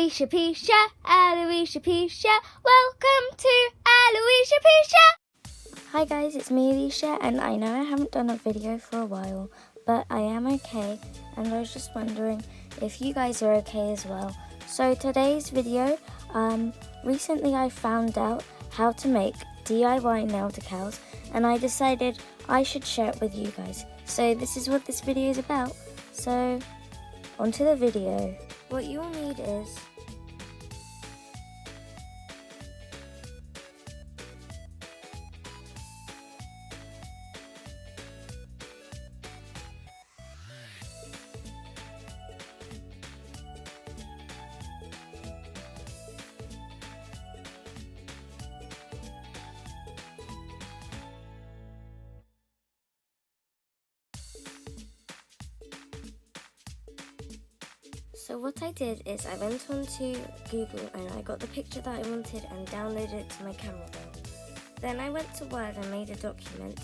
Aloysia Pisha, Aloysia Pisha, welcome to Aloysia Pisha! Hi guys, it's me Alicia, and I know I haven't done a video for a while, but I am okay, and I was just wondering if you guys are okay as well. So today's video, recently I found out how to make DIY nail decals, and I decided I should share it with you guys. So this is what this video is about. So onto the video. What you'll need is So what I did is I went onto Google and I got the picture that I wanted and downloaded it to my camera roll. Then I went to Word and made a document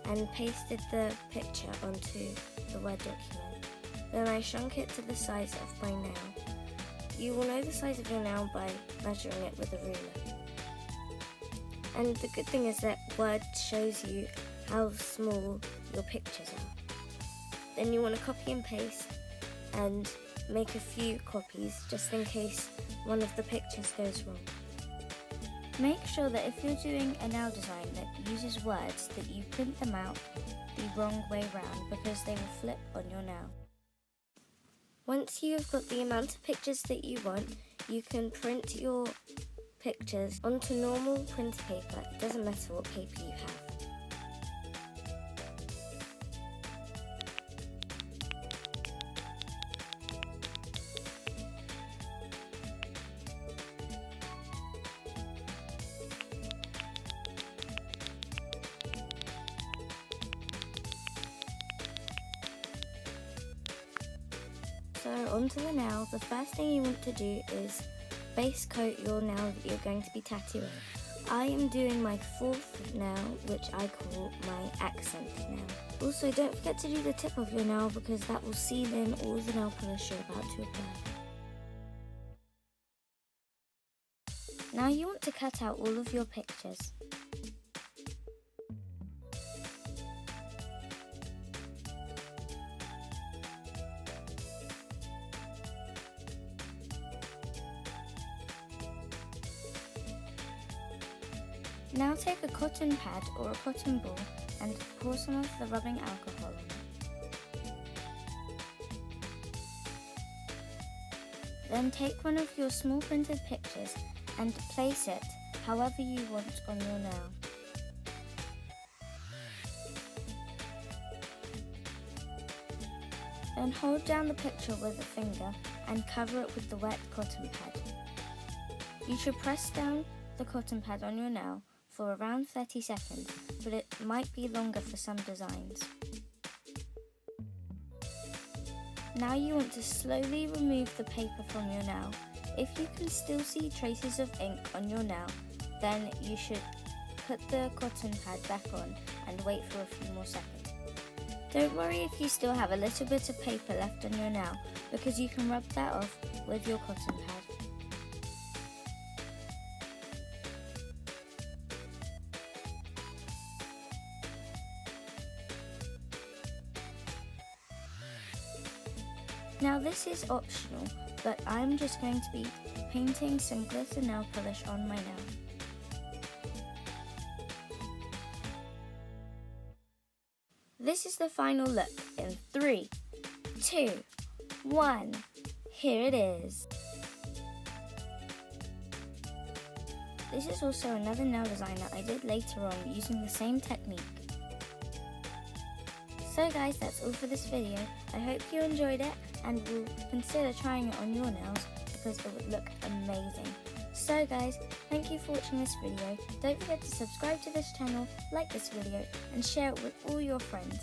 and pasted the picture onto the Word document. Then I shrunk it to the size of my nail. You will know the size of your nail by measuring it with a ruler. And the good thing is that Word shows you how small your pictures are. Then you want to copy and paste and make a few copies just in case one of the pictures goes wrong. Make sure that if you're doing a nail design that uses words, that you print them out the wrong way round because they will flip on your nail. Once you've got the amount of pictures that you want, you can print your pictures onto normal printer paper. It doesn't matter what paper you have. So onto the nail, the first thing you want to do is base coat your nail that you're going to be tattooing. I am doing my fourth nail, which I call my accent nail. Also, don't forget to do the tip of your nail because that will seal in all the nail polish you're about to apply. Now you want to cut out all of your pictures. Now take a cotton pad or a cotton ball and pour some of the rubbing alcohol on it. Then take one of your small printed pictures and place it however you want on your nail. Then hold down the picture with a finger and cover it with the wet cotton pad. You should press down the cotton pad on your nail for around 30 seconds, but it might be longer for some designs. Now you want to slowly remove the paper from your nail. If you can still see traces of ink on your nail, then you should put the cotton pad back on and wait for a few more seconds. Don't worry if you still have a little bit of paper left on your nail, because you can rub that off with your cotton pad. Now this is optional, but I'm just going to be painting some glitter nail polish on my nail. This is the final look in 3, 2, 1. Here it is. This is also another nail design that I did later on using the same technique. So guys, that's all for this video. I hope you enjoyed it and will consider trying it on your nails because it would look amazing. So guys, thank you for watching this video. Don't forget to subscribe to this channel, like this video and share it with all your friends.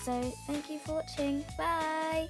So thank you for watching. Bye!